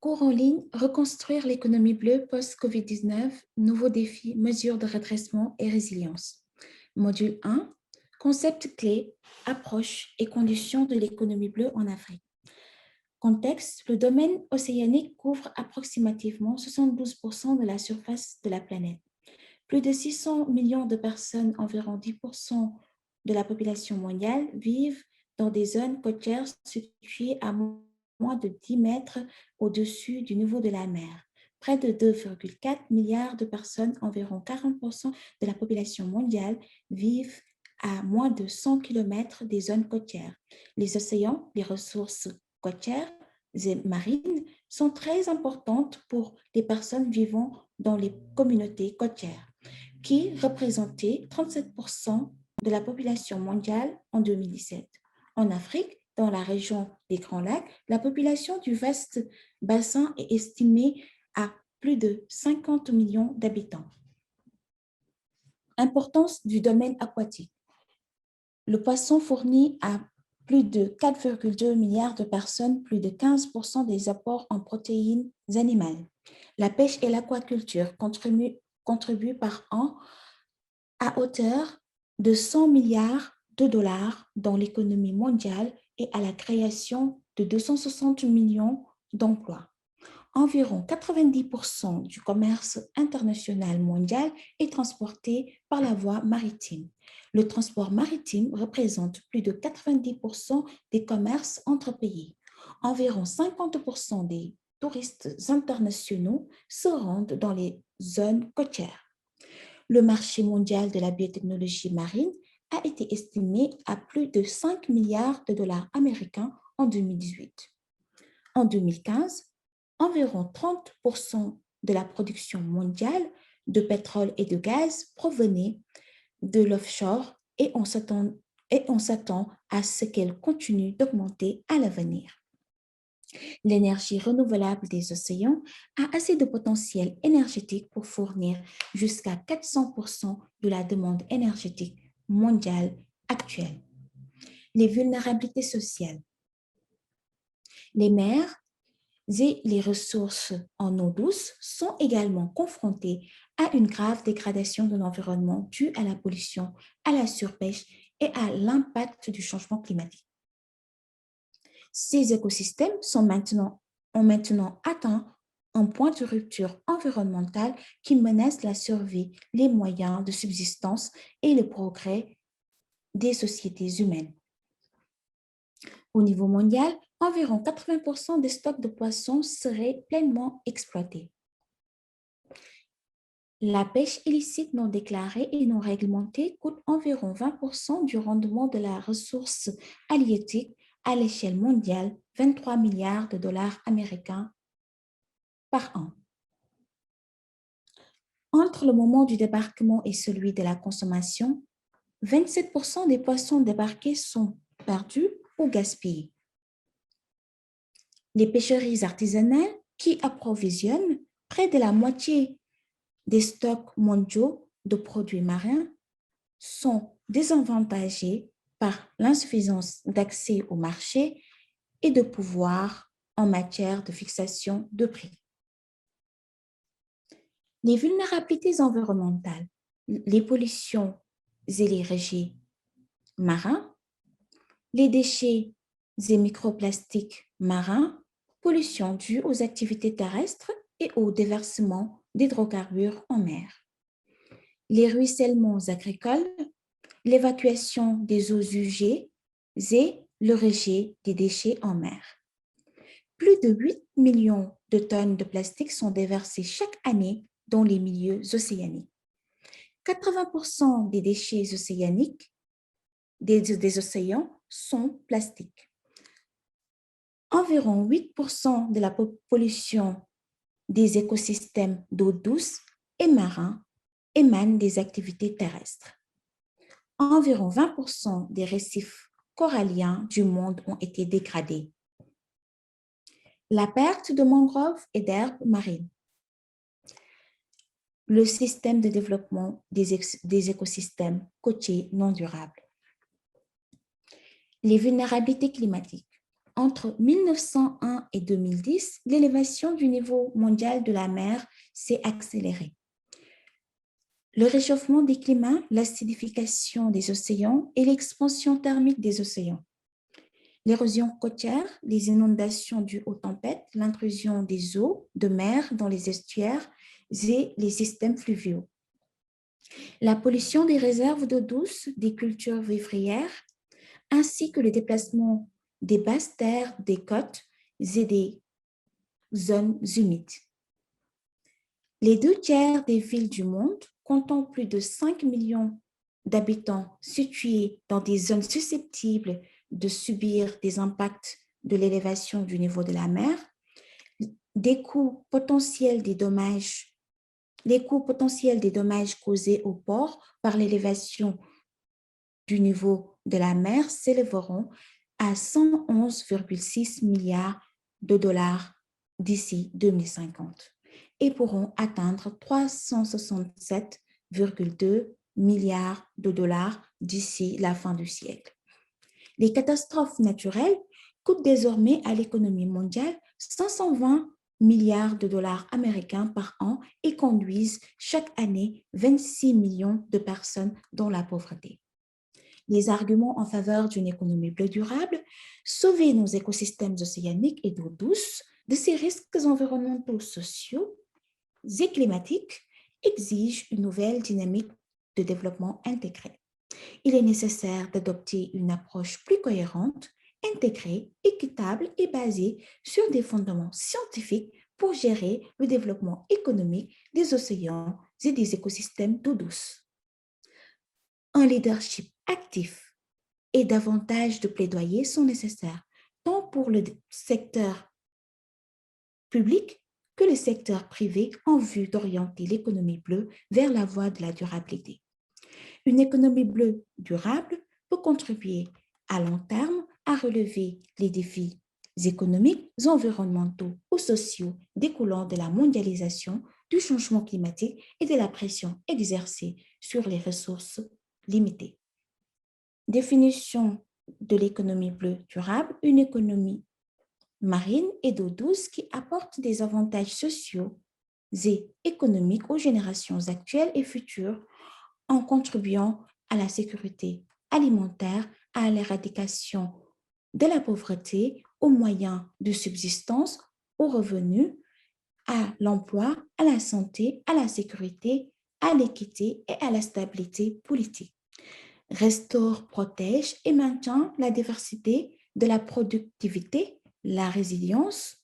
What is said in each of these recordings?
Cours en ligne, reconstruire l'économie bleue post-Covid-19, nouveaux défis, mesures de redressement et résilience. Module 1, concept clé, approche et conditions de l'économie bleue en Afrique. Contexte, le domaine océanique couvre approximativement 72% de la surface de la planète. Plus de 600 millions de personnes, environ 10% de la population mondiale, vivent dans des zones côtières situées à moins de 10 mètres au-dessus du niveau de la mer. Près de 2,4 milliards de personnes, environ 40% de la population mondiale, vivent à moins de 100 km des zones côtières. Les océans, les ressources côtières et marines sont très importantes pour les personnes vivant dans les communautés côtières, qui représentaient 37% de la population mondiale en 2017. En Afrique, dans la région des Grands Lacs, la population du vaste bassin est estimée à plus de 50 millions d'habitants. Importance du domaine aquatique. Le poisson fournit à plus de 4,2 milliards de personnes plus de 15% des apports en protéines animales. La pêche et l'aquaculture contribuent par an à hauteur de 100 milliards de dollars dans l'économie mondiale et à la création de 260 millions d'emplois. Environ 90% du commerce international mondial est transporté par la voie maritime. Le transport maritime représente plus de 90% des commerces entre pays. Environ 50% des touristes internationaux se rendent dans les zones côtières. Le marché mondial de la biotechnologie marine a été estimé à plus de 5 milliards de dollars américains en 2018. En 2015, environ 30% de la production mondiale de pétrole et de gaz provenait de l'offshore et on s'attend à ce qu'elle continue d'augmenter à l'avenir. L'énergie renouvelable des océans a assez de potentiel énergétique pour fournir jusqu'à 400% de la demande énergétique mondiale actuelle. Les vulnérabilités sociales. Les mers et les ressources en eau douce sont également confrontées à une grave dégradation de l'environnement due à la pollution, à la surpêche et à l'impact du changement climatique. Ces écosystèmes ont maintenant atteint un point de rupture environnementale qui menace la survie, les moyens de subsistance et le progrès des sociétés humaines. Au niveau mondial, environ 80% des stocks de poissons seraient pleinement exploités. La pêche illicite non déclarée et non réglementée coûte environ 20% du rendement de la ressource halieutique à l'échelle mondiale, 23 milliards de dollars américains par an. Entre le moment du débarquement et celui de la consommation, 27% des poissons débarqués sont perdus ou gaspillés. Les pêcheries artisanales qui approvisionnent près de la moitié des stocks mondiaux de produits marins sont désavantagés par l'insuffisance d'accès au marché et de pouvoir en matière de fixation de prix. Les vulnérabilités environnementales, les pollutions et les rejets marins, les déchets et microplastiques marins, pollution due aux activités terrestres et au déversement d'hydrocarbures en mer. Les ruissellements agricoles, l'évacuation des eaux usées et le rejet des déchets en mer. Plus de 8 millions de tonnes de plastique sont déversées chaque année dans les milieux océaniques. 80% des déchets océaniques des océans sont plastiques. Environ 8% de la pollution des écosystèmes d'eau douce et marins émanent des activités terrestres. Environ 20% des récifs coralliens du monde ont été dégradés. La perte de mangroves et d'herbes marines. Le système de développement des écosystèmes côtiers non durables. Les vulnérabilités climatiques. Entre 1901 et 2010, l'élévation du niveau mondial de la mer s'est accélérée. Le réchauffement des climats, l'acidification des océans et l'expansion thermique des océans. L'érosion côtière, les inondations dues aux tempêtes, l'intrusion des eaux de mer dans les estuaires et les systèmes fluviaux. La pollution des réserves d'eau douce, des cultures vivrières, ainsi que le déplacement des basses terres, des côtes et des zones humides. Les 2/3 des villes du monde, comptant plus de 5 millions d'habitants situés dans des zones susceptibles de subir des impacts de l'élévation du niveau de la mer, les coûts potentiels des dommages causés aux ports par l'élévation du niveau de la mer s'élèveront à 111,6 milliards de dollars d'ici 2050 et pourront atteindre 367,2 milliards de dollars d'ici la fin du siècle. Les catastrophes naturelles coûtent désormais à l'économie mondiale 520 milliards de dollars américains par an et conduisent chaque année 26 millions de personnes dans la pauvreté. Les arguments en faveur d'une économie bleue durable, sauver nos écosystèmes océaniques et d'eau douce de ces risques environnementaux, sociaux et climatiques exigent une nouvelle dynamique de développement intégré. Il est nécessaire d'adopter une approche plus cohérente, intégrée, équitable et basée sur des fondements scientifiques pour gérer le développement économique des océans et des écosystèmes d'eau douce. Un leadership actif et davantage de plaidoyers sont nécessaires, tant pour le secteur public que le secteur privé en vue d'orienter l'économie bleue vers la voie de la durabilité. Une économie bleue durable peut contribuer à long terme à relever les défis économiques, environnementaux ou sociaux découlant de la mondialisation, du changement climatique et de la pression exercée sur les ressources limitées. Définition de l'économie bleue durable, une économie marine et d'eau douce qui apporte des avantages sociaux et économiques aux générations actuelles et futures en contribuant à la sécurité alimentaire, à l'éradication de la pauvreté, aux moyens de subsistance, aux revenus, à l'emploi, à la santé, à la sécurité, à l'équité et à la stabilité politique. Restaure, protège et maintient la diversité de la productivité, la résilience,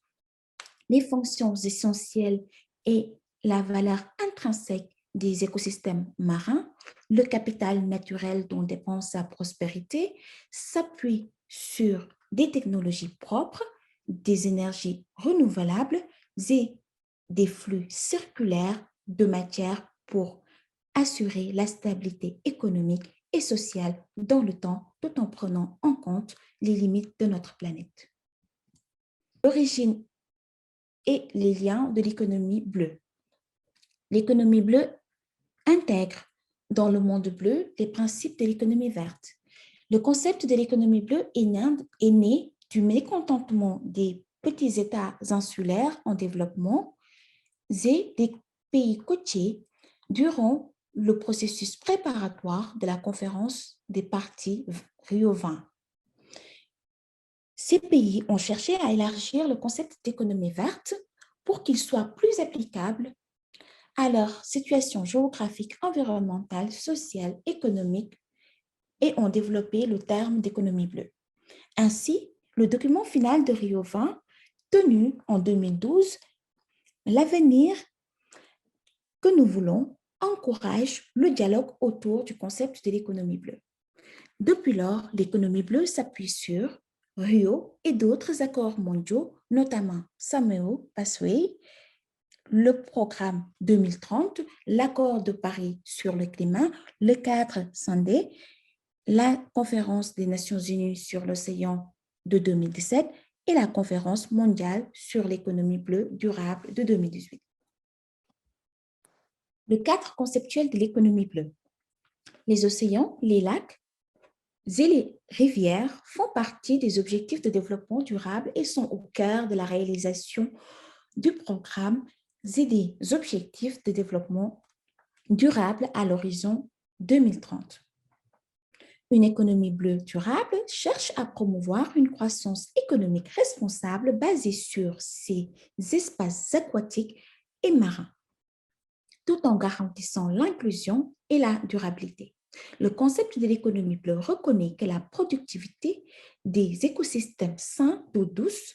les fonctions essentielles et la valeur intrinsèque des écosystèmes marins, le capital naturel dont dépend sa prospérité, s'appuie sur des technologies propres, des énergies renouvelables et des flux circulaires de matière pour assurer la stabilité économique et sociale dans le temps, tout en prenant en compte les limites de notre planète. L'origine et les liens de l'économie bleue. L'économie bleue intègre dans le monde bleu les principes de l'économie verte. Le concept de l'économie bleue est né du mécontentement des petits États insulaires en développement et des pays côtiers durant le processus préparatoire de la conférence des parties Rio 20. Ces pays ont cherché à élargir le concept d'économie verte pour qu'il soit plus applicable à leur situation géographique, environnementale, sociale, économique et ont développé le terme d'économie bleue. Ainsi, le document final de Rio 20, tenu en 2012, l'avenir que nous voulons encourage le dialogue autour du concept de l'économie bleue. Depuis lors, l'économie bleue s'appuie sur Rio et d'autres accords mondiaux, notamment Sameo Pathway, le programme 2030, l'accord de Paris sur le climat, le cadre Sendai, la conférence des Nations Unies sur l'océan de 2017 et la conférence mondiale sur l'économie bleue durable de 2018. Le cadre conceptuel de l'économie bleue. Les océans, les lacs et les rivières font partie des objectifs de développement durable et sont au cœur de la réalisation du programme et des objectifs de développement durable à l'horizon 2030. Une économie bleue durable cherche à promouvoir une croissance économique responsable basée sur ces espaces aquatiques et marins, tout en garantissant l'inclusion et la durabilité. Le concept de l'économie bleue reconnaît que la productivité des écosystèmes sains d'eau douce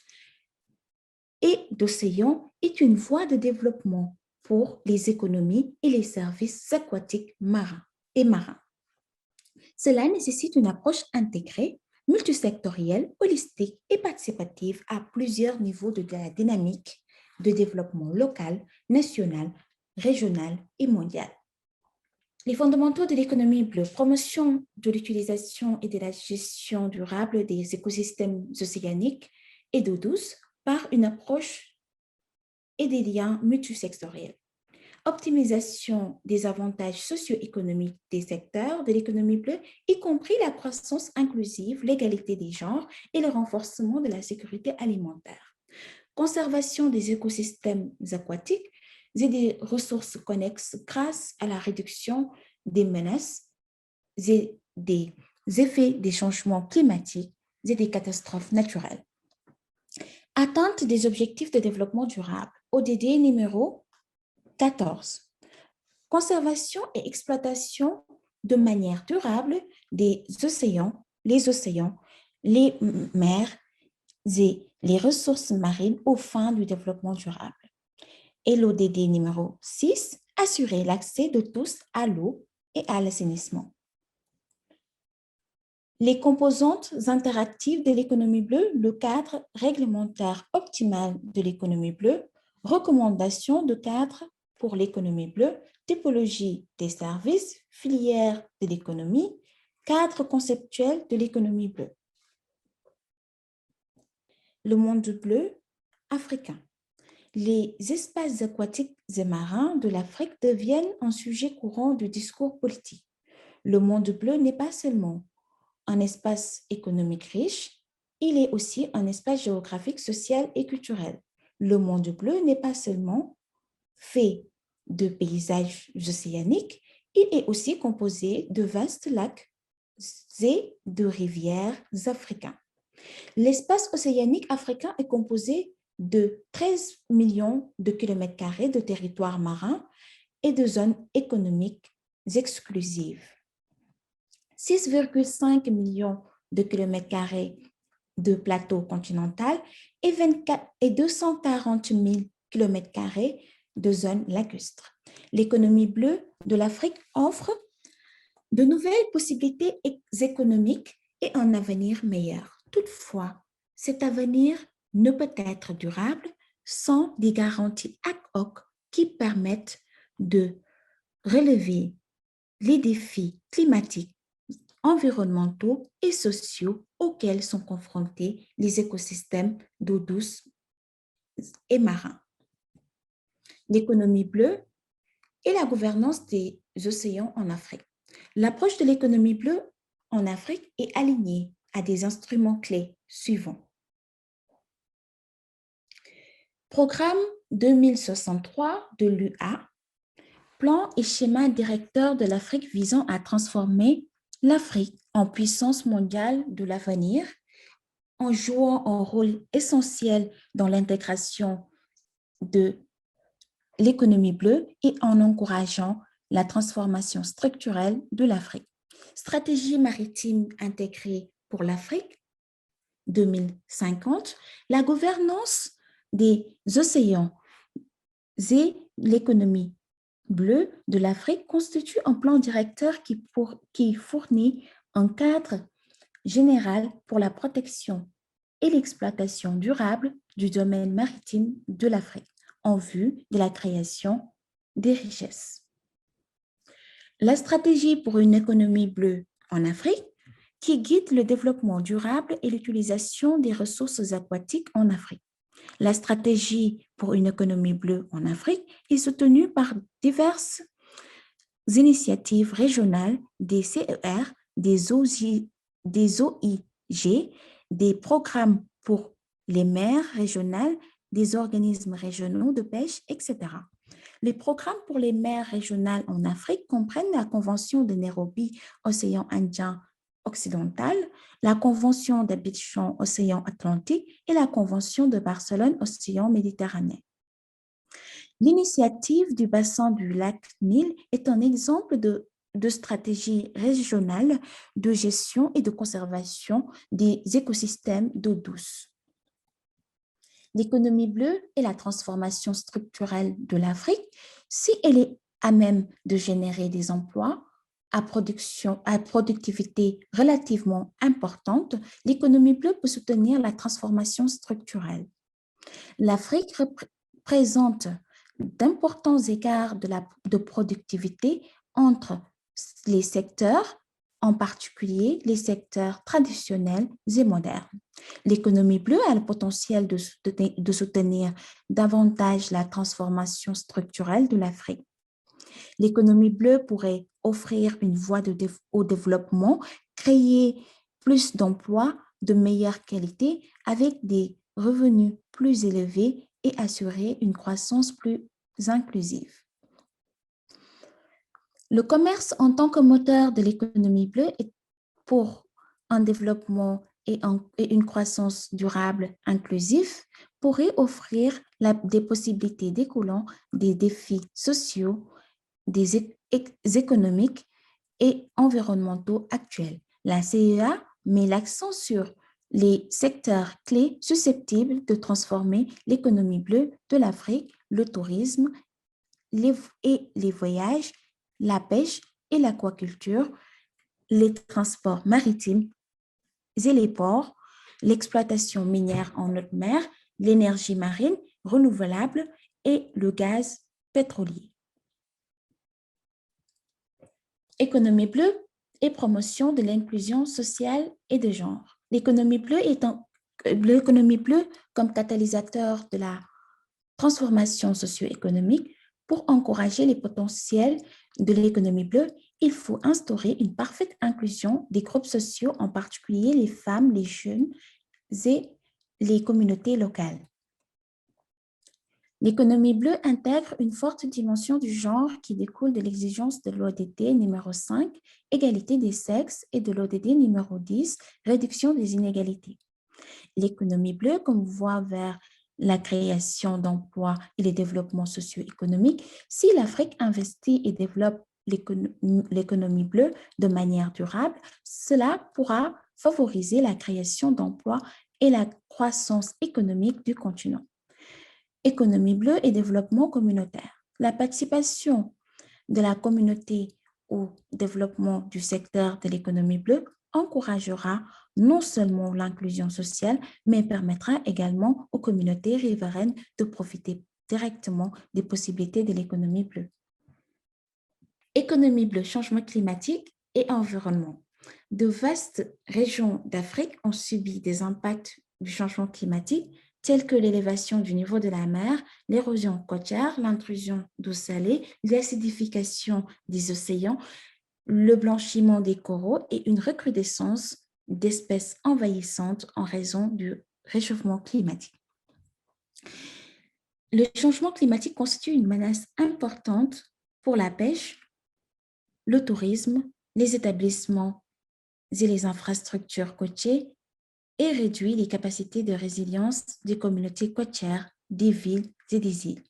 et d'océans est une voie de développement pour les économies et les services aquatiques marins et marins. Cela nécessite une approche intégrée, multisectorielle, holistique et participative à plusieurs niveaux de la dynamique de développement local, national, régional et mondial. Les fondamentaux de l'économie bleue, promotion de l'utilisation et de la gestion durable des écosystèmes océaniques et d'eau douce par une approche et des liens multisectoriels. Optimisation des avantages socio-économiques des secteurs de l'économie bleue, y compris la croissance inclusive, l'égalité des genres et le renforcement de la sécurité alimentaire. Conservation des écosystèmes aquatiques et des ressources connexes grâce à la réduction des menaces et des effets des changements climatiques et des catastrophes naturelles. Atteinte des objectifs de développement durable, ODD numéro 14. Conservation et exploitation de manière durable des océans, les mers et les ressources marines aux fins du développement durable. Et l'ODD numéro 6, assurer l'accès de tous à l'eau et à l'assainissement. Les composantes interactives de l'économie bleue, le cadre réglementaire optimal de l'économie bleue, recommandations de cadre pour l'économie bleue, typologie des services, filière de l'économie, cadre conceptuel de l'économie bleue. Le monde bleu africain. Les espaces aquatiques et marins de l'Afrique deviennent un sujet courant du discours politique. Le monde bleu n'est pas seulement un espace économique riche, il est aussi un espace géographique, social et culturel. Le monde bleu n'est pas seulement fait de paysages océaniques, il est aussi composé de vastes lacs et de rivières africains. L'espace océanique africain est composé de 13 millions de kilomètres carrés de territoire marin et de zones économiques exclusives. 6,5 millions de kilomètres carrés de plateau continental et 240 000 kilomètres carrés de zones lacustres. L'économie bleue de l'Afrique offre de nouvelles possibilités économiques et un avenir meilleur. Toutefois, cet avenir ne peut être durable sans des garanties ad hoc qui permettent de relever les défis climatiques, environnementaux et sociaux auxquels sont confrontés les écosystèmes d'eau douce et marins. L'économie bleue et la gouvernance des océans en Afrique. L'approche de l'économie bleue en Afrique est alignée à des instruments clés suivants. Programme 2063 de l'UA, plan et schéma directeur de l'Afrique visant à transformer l'Afrique en puissance mondiale de l'avenir en jouant un rôle essentiel dans l'intégration de l'économie bleue et en encourageant la transformation structurelle de l'Afrique. Stratégie maritime intégrée pour l'Afrique 2050, la gouvernance des océans et l'économie bleue de l'Afrique constitue un plan directeur qui fournit un cadre général pour la protection et l'exploitation durable du domaine maritime de l'Afrique en vue de la création des richesses. La stratégie pour une économie bleue en Afrique qui guide le développement durable et l'utilisation des ressources aquatiques en Afrique. La stratégie pour une économie bleue en Afrique est soutenue par diverses initiatives régionales des CER, des des OIG, des programmes pour les mers régionales, des organismes régionaux de pêche, etc. Les programmes pour les mers régionales en Afrique comprennent la Convention de Nairobi, Océan Indien occidental, la Convention d'Abidjan, Océan Atlantique et la Convention de Barcelone, Océan Méditerranée. L'initiative du bassin du lac Nil est un exemple de stratégie régionale de gestion et de conservation des écosystèmes d'eau douce. L'économie bleue et la transformation structurelle de l'Afrique, si elle est à même de générer des emplois à productivité relativement importante, l'économie bleue peut soutenir la transformation structurelle. L'Afrique présente d'importants écarts de productivité entre les secteurs, en particulier les secteurs traditionnels et modernes. L'économie bleue a le potentiel de soutenir davantage la transformation structurelle de l'Afrique. L'économie bleue pourrait offrir une voie au développement, créer plus d'emplois de meilleure qualité avec des revenus plus élevés et assurer une croissance plus inclusive. Le commerce en tant que moteur de l'économie bleue est pour un développement et une croissance durable inclusive pourrait offrir des possibilités découlant des défis sociaux, économiques et environnementaux actuels. La CEA met l'accent sur les secteurs clés susceptibles de transformer l'économie bleue de l'Afrique, le tourisme et les voyages, la pêche et l'aquaculture, les transports maritimes et les ports, l'exploitation minière en haute mer, l'énergie marine renouvelable et le gaz pétrolier. Économie bleue et promotion de l'inclusion sociale et de genre. L'économie bleue comme catalyseur de la transformation socio-économique. Pour encourager les potentiels de l'économie bleue, il faut instaurer une parfaite inclusion des groupes sociaux, en particulier les femmes, les jeunes et les communautés locales. L'économie bleue intègre une forte dimension du genre qui découle de l'exigence de l'ODD numéro 5, égalité des sexes, et de l'ODD numéro 10, réduction des inégalités. L'économie bleue comme voie vers la création d'emplois et le développement socio-économique. Si l'Afrique investit et développe l'économie bleue de manière durable, cela pourra favoriser la création d'emplois et la croissance économique du continent. Économie bleue et développement communautaire. La participation de la communauté au développement du secteur de l'économie bleue encouragera non seulement l'inclusion sociale, mais permettra également aux communautés riveraines de profiter directement des possibilités de l'économie bleue. Économie bleue, changement climatique et environnement. De vastes régions d'Afrique ont subi des impacts du changement climatique tels que l'élévation du niveau de la mer, l'érosion côtière, l'intrusion d'eau salée, l'acidification des océans, le blanchiment des coraux et une recrudescence d'espèces envahissantes en raison du réchauffement climatique. Le changement climatique constitue une menace importante pour la pêche, le tourisme, les établissements et les infrastructures côtières et réduit les capacités de résilience des communautés côtières, des villes et des îles.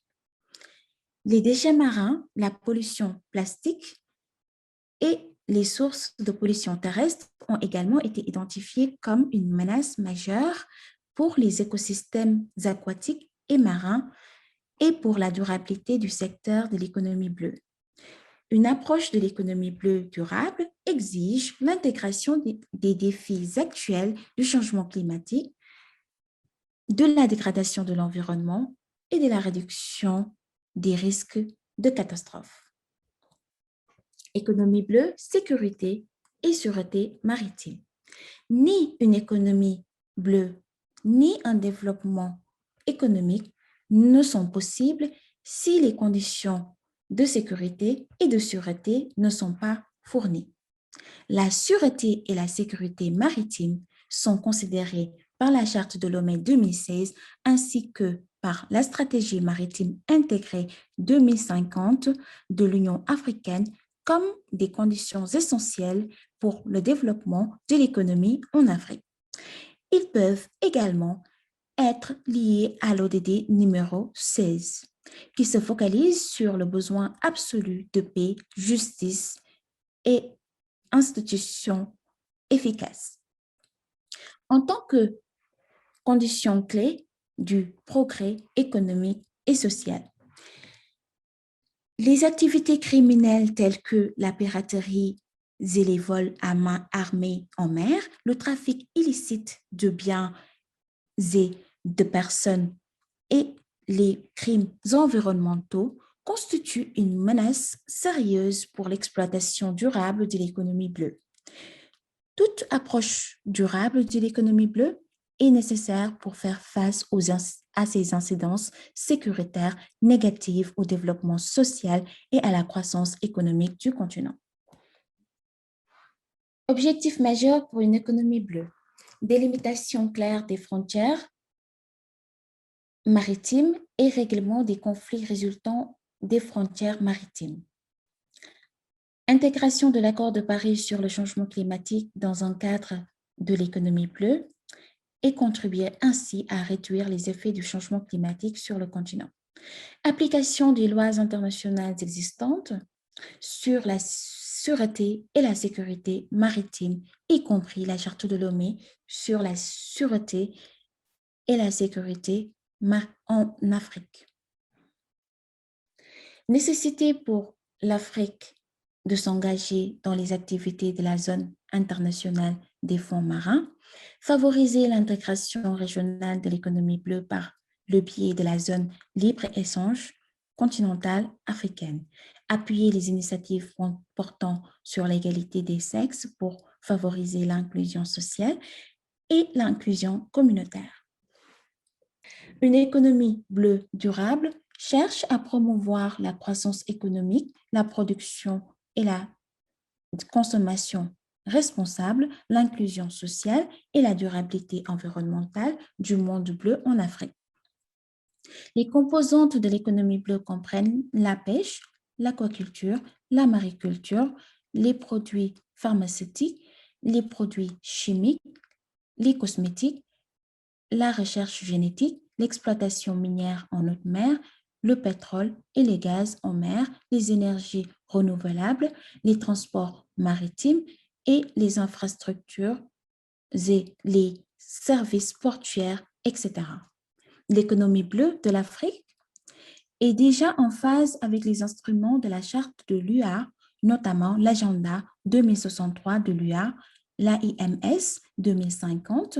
Les déchets marins, la pollution plastique et les sources de pollution terrestre ont également été identifiées comme une menace majeure pour les écosystèmes aquatiques et marins et pour la durabilité du secteur de l'économie bleue. Une approche de l'économie bleue durable exige l'intégration des défis actuels du changement climatique, de la dégradation de l'environnement et de la réduction des risques de catastrophes. Économie bleue, sécurité et sûreté maritime. Ni une économie bleue, ni un développement économique ne sont possibles si les conditions de sécurité et de sûreté ne sont pas fournies. La sûreté et la sécurité maritime sont considérées par la Charte de Lomé 2016 ainsi que par la stratégie maritime intégrée 2050 de l'Union africaine comme des conditions essentielles pour le développement de l'économie en Afrique. Ils peuvent également être liés à l'ODD numéro 16, qui se focalise sur le besoin absolu de paix, justice et institutions efficaces. En tant que condition clé du progrès économique et social, les activités criminelles telles que la piraterie et les vols à main armée en mer, le trafic illicite de biens et de personnes et les crimes environnementaux constituent une menace sérieuse pour l'exploitation durable de l'économie bleue. Toute approche durable de l'économie bleue est nécessaire pour faire face à ces incidences sécuritaires négatives au développement social et à la croissance économique du continent. Objectif majeur pour une économie bleue: délimitation claire des frontières maritimes et règlement des conflits résultant des frontières maritimes. Intégration de l'accord de Paris sur le changement climatique dans un cadre de l'économie bleue et contribuer ainsi à réduire les effets du changement climatique sur le continent. Application des lois internationales existantes sur la sûreté et la sécurité maritime, y compris la Charte de Lomé sur la sûreté et la sécurité en Afrique. Nécessité pour l'Afrique de s'engager dans les activités de la zone internationale des fonds marins, favoriser l'intégration régionale de l'économie bleue par le biais de la zone libre-échange continentale africaine, appuyer les initiatives portant sur l'égalité des sexes pour favoriser l'inclusion sociale et l'inclusion communautaire. Une économie bleue durable cherche à promouvoir la croissance économique, la production et la consommation responsable, l'inclusion sociale et la durabilité environnementale du monde bleu en Afrique. Les composantes de l'économie bleue comprennent la pêche, l'aquaculture, la mariculture, les produits pharmaceutiques, les produits chimiques, les cosmétiques, la recherche génétique, l'exploitation minière en haute mer, le pétrole et les gaz en mer, les énergies renouvelables, les transports maritimes et les infrastructures et les services portuaires, etc. L'économie bleue de l'Afrique est déjà en phase avec les instruments de la charte de l'UA, notamment l'agenda 2063 de l'UA, l'AIMS 2050,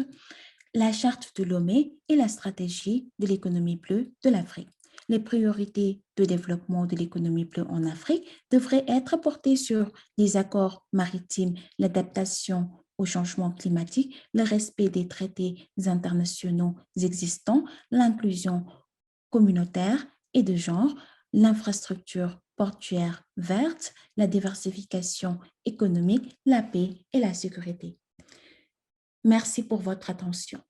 la charte de Lomé et la stratégie de l'économie bleue de l'Afrique. Les priorités de développement de l'économie bleue en Afrique devraient être portées sur les accords maritimes, l'adaptation au changement climatique, le respect des traités internationaux existants, l'inclusion communautaire et de genre, l'infrastructure portuaire verte, la diversification économique, la paix et la sécurité. Merci pour votre attention.